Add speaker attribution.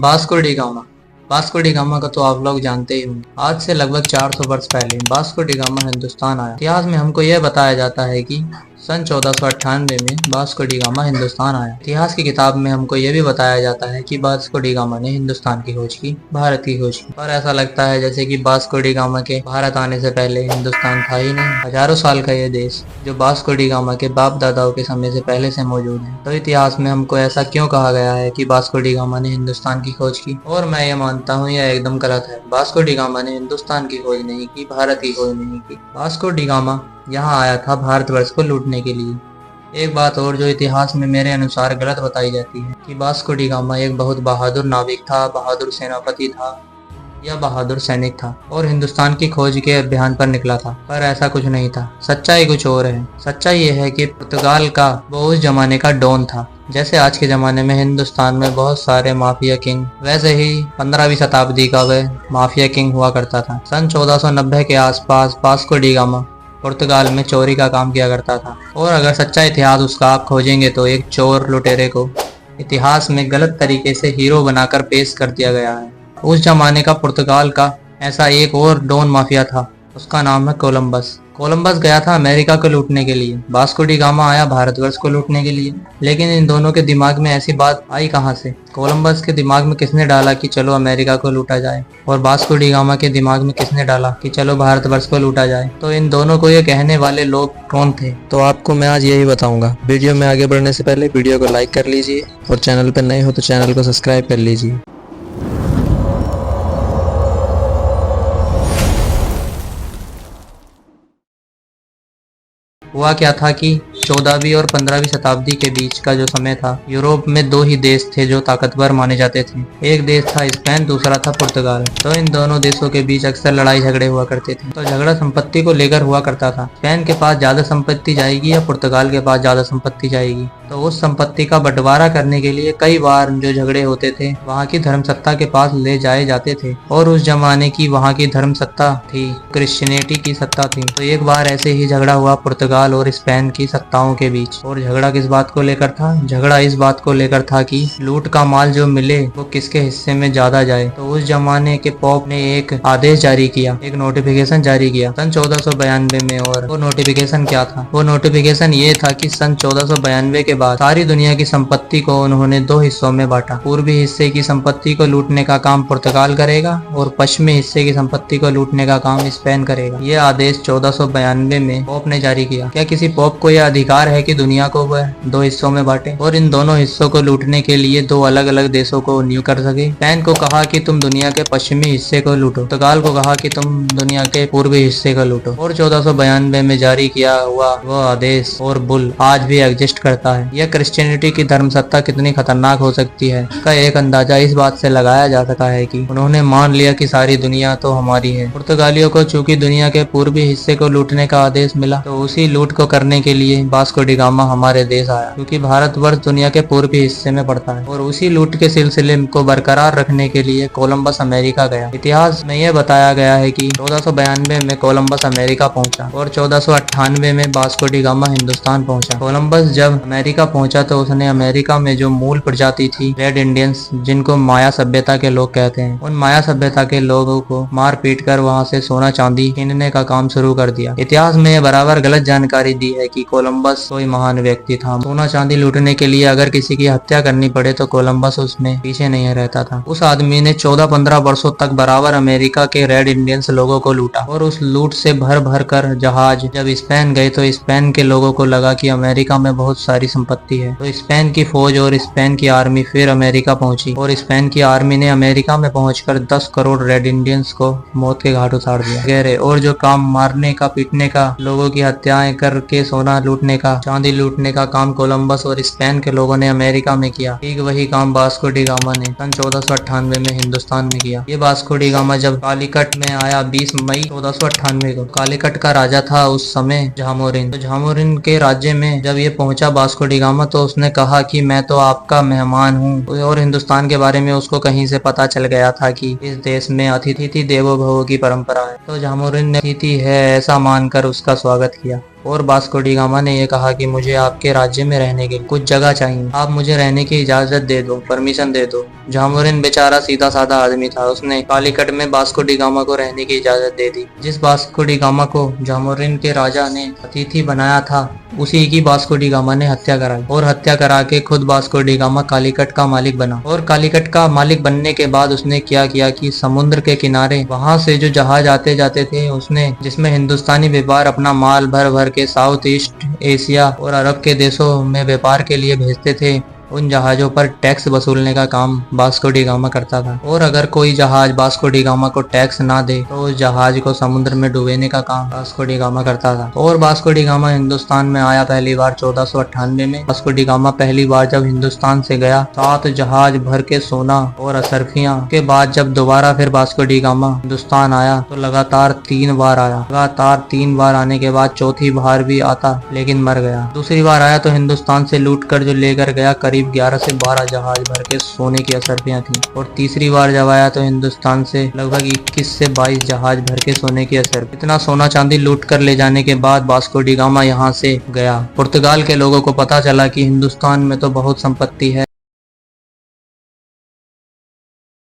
Speaker 1: Vasco D gamma. Vasco D gamma का तो आप लोग जानते ही होंगे। आज से लगभग 400 वर्ष पहले वास्को डी गामा हिंदुस्तान आया। इतिहास में हमको यह बताया जाता है कि सन 1498 में वास्को डी गामा हिंदुस्तान आया। इतिहास की किताब में हमको यह भी बताया जाता है कि वास्को डी गामा ने हिंदुस्तान की खोज की, भारत की खोज की। और ऐसा लगता है जैसे कि वास्को डी गामा के भारत आने से पहले हिंदुस्तान था ही नहीं। हजारों साल का यह देश जो वास्को डी गामा के बाप दादाओं के समय से पहले से मौजूद है। तो इतिहास में हमको ऐसा क्यों कहा गया है कि वास्को डी गामा ने हिंदुस्तान की खोज की? और मैं ये मानता हूँ यह एकदम गलत है। वास्को डी गामा ने हिंदुस्तान की खोज नहीं की, भारत की खोज नहीं की। वास्को डी गामा यहाँ आया था भारतवर्ष को लूटने के लिए। एक बात और जो इतिहास में मेरे अनुसार गलत बताई जाती है कि वास्को डी गामा एक बहुत बहादुर नाविक था, बहादुर सेनापति था या बहादुर सैनिक था और हिंदुस्तान की खोज के अभियान पर निकला था। पर ऐसा कुछ नहीं था। सच्चाई कुछ और है। सच्चाई ये है कि पुर्तगाल का वो उस जमाने का डॉन था। जैसे आज के ज़माने में हिंदुस्तान में बहुत सारे माफिया किंग, वैसे ही 15वीं शताब्दी का वह माफिया किंग हुआ करता था। सन 1490 के आसपास वास्को डी गामा पुर्तगाल में चोरी का काम किया करता था। और अगर सच्चा इतिहास उसका आप खोजेंगे तो एक चोर लुटेरे को इतिहास में गलत तरीके से हीरो बनाकर पेश कर दिया गया है। उस जमाने का पुर्तगाल का ऐसा एक और डॉन माफिया था, उसका नाम है कोलंबस। कोलंबस गया था अमेरिका को लूटने के लिए, वास्को डी गामा आया भारतवर्ष को लूटने के लिए। लेकिन इन दोनों के दिमाग में ऐसी बात आई कहां से? कोलंबस के दिमाग में किसने डाला कि चलो अमेरिका को लूटा जाए, और वास्को डी गामा के दिमाग में किसने डाला कि चलो भारतवर्ष को लूटा जाए? तो इन दोनों को ये कहने वाले लोग कौन थे? तो आपको मैं आज यही बताऊंगा। वीडियो में आगे बढ़ने से पहले वीडियो को लाइक कर लीजिए और चैनल पर नए हो तो चैनल को सब्सक्राइब कर लीजिए। हुआ क्या था कि 14वीं और 15वीं शताब्दी के बीच का जो समय था, यूरोप में दो ही देश थे जो ताकतवर माने जाते थे। एक देश था स्पेन, दूसरा था पुर्तगाल। तो इन दोनों देशों के बीच अक्सर लड़ाई झगड़े हुआ करते थे। तो झगड़ा संपत्ति को लेकर हुआ करता था। स्पेन के पास ज्यादा संपत्ति जाएगी या पुर्तगाल के पास ज्यादा संपत्ति जाएगी। तो उस संपत्ति का बंटवारा करने के लिए कई बार जो झगड़े होते थे वहाँ की धर्मसत्ता के पास ले जाए जाते थे। और उस जमाने की वहाँ की धर्मसत्ता थी, क्रिश्चियनिटी की सत्ता थी। तो एक बार ऐसे ही झगड़ा हुआ पुर्तगाल और स्पेन की सत्ताओं के बीच। और झगड़ा किस बात को लेकर था? झगड़ा इस बात को लेकर था कि लूट का माल जो मिले वो किसके हिस्से में ज्यादा जाए। तो उस जमाने के पोप ने एक आदेश जारी किया, एक नोटिफिकेशन जारी किया सन 1492 में। और वो नोटिफिकेशन क्या था? वो नोटिफिकेशन ये था कि सन 1492 के बाद सारी दुनिया की संपत्ति को उन्होंने दो हिस्सों में बांटा। पूर्वी हिस्से की संपत्ति को लूटने का काम पुर्तगाल करेगा और पश्चिमी हिस्से की संपत्ति को लूटने का काम स्पेन करेगा। ये आदेश 1492 में पोप ने जारी किया। क्या किसी पोप को यह अधिकार है कि दुनिया को वह दो हिस्सों में बांटे और इन दोनों हिस्सों को लूटने के लिए दो अलग अलग देशों को नियुक्त कर सके? स्पेन को कहा कि तुम दुनिया के पश्चिमी हिस्से को लूटो, पुर्तगाल को कहा कि तुम दुनिया के पूर्वी हिस्से को लूटो। और 1492 में जारी किया हुआ वह आदेश और बुल आज भी एग्जिस्ट करता है। यह क्रिश्चियनिटी की धर्मसत्ता कितनी खतरनाक हो सकती है का एक अंदाजा इस बात से लगाया जा सकता है कि उन्होंने मान लिया कि सारी दुनिया तो हमारी है। पुर्तगालियों को चूंकि दुनिया के पूर्वी हिस्से को लूटने का आदेश मिला तो उसी लूट को करने के लिए वास्को डी गामा हमारे देश आया, क्योंकि भारतवर्ष दुनिया के पूर्वी हिस्से में पड़ता है। और उसी लूट के सिलसिले को बरकरार रखने के लिए कोलंबस अमेरिका गया। इतिहास में यह बताया गया है कि 1492 में कोलंबस अमेरिका पहुंचा और 1498 में वास्को डी गामा हिंदुस्तान पहुंचा। कोलंबस जब अमेरिका पहुंचा तो उसने अमेरिका में जो मूल प्रजाति थी रेड इंडियंस, जिनको माया सभ्यता के लोग कहते हैं, उन माया सभ्यता के लोगों को मार पीट कर वहाँ से सोना चांदी छीनने का काम शुरू कर दिया। इतिहास में बराबर गलत जानकारी दी है कि कोलंबस कोई महान व्यक्ति था। सोना चांदी लूटने के लिए अगर किसी की हत्या करनी पड़े तो कोलंबस उसमें पीछे नहीं रहता था। उस आदमी ने 14-15 वर्षों तक बराबर अमेरिका के रेड इंडियंस लोगों को लूटा। और उस लूट से भर भर कर जहाज जब स्पेन गए तो स्पेन के लोगों को लगा कि अमेरिका में बहुत सारी संपत्ति है। तो स्पेन की फौज और स्पेन की आर्मी फिर अमेरिका पहुंची और स्पेन की आर्मी ने अमेरिका में पहुंचकर 10 करोड़ रेड इंडियंस को मौत के घाट उतार दिया वगैरह। और जो काम मारने का, पीटने का, लोगों की हत्याएं करके सोना लूटने का, चांदी लूटने का काम कोलंबस और स्पेन के लोगों ने अमेरिका में किया, ठीक वही काम वास्को डी गामा ने सन 1498 में हिंदुस्तान में किया। ये वास्को डी गामा जब कालीकट में आया 20 मई 1498 को, कालीकट का राजा था उस समय झामोरिन। तो झामोरिन के राज्य में जब ये पहुंचा वास्को डी गामा तो उसने कहा कि मैं तो आपका मेहमान हूँ। और हिंदुस्तान के बारे में उसको कहीं से पता चल गया था कि इस देश में अतिथि देवो भव की परंपरा है। तो झामोरिन ने अतिथि है ऐसा मानकर उसका स्वागत किया। और वास्को डी गामा ने ये कहा कि मुझे आपके राज्य में रहने के लिए कुछ जगह चाहिए, आप मुझे रहने की इजाजत दे दो, परमिशन दे दो। जामोरिन बेचारा सीधा साधा आदमी था, उसने कालीकट में वास्को डी गामा को रहने की इजाजत दे दी। जिस वास्को डी गामा को जामोरिन के राजा ने अतिथि बनाया था, उसी की वास्को डी गामा ने हत्या कराई और हत्या करा के खुद वास्को डी गामा कालीकट का मालिक बना। और कालीकट का मालिक बनने के बाद उसने क्या किया कि समुद्र के किनारे वहां से जो जहाज आते जाते थे, उसने जिसमें हिंदुस्तानी व्यापार अपना माल भर भर के साउथ ईस्ट एशिया और अरब के देशों में व्यापार के लिए भेजते थे, उन जहाजों पर टैक्स वसूलने का काम वास्को डी गामा करता था। और अगर कोई जहाज वास्को डी गामा को टैक्स ना दे तो उस जहाज को समुद्र में डुबोने का काम वास्को डी गामा करता था। और वास्को डी गामा हिंदुस्तान में आया पहली बार 1498 में। वास्को डी गामा पहली बार जब हिंदुस्तान से गया 7 जहाज भर के सोना और असरफियां के बाद जब दोबारा फिर वास्को डी गामा हिंदुस्तान आया तो लगातार 3 बार आया। लगातार 3 बार आने के बाद चौथी बार भी आता लेकिन मर गया। दूसरी बार आया तो हिंदुस्तान से लूट कर जो लेकर गया करीब 11 से 12 जहाज भर के सोने की असरफियां थी। और तीसरी बार जब आया तो हिंदुस्तान से लगभग 21 से 22 जहाज भर के सोने की असर। इतना सोना चांदी लूट कर ले जाने के बाद वास्को डी गामा यहाँ से गया। पुर्तगाल के लोगों को पता चला कि हिंदुस्तान में तो बहुत संपत्ति है।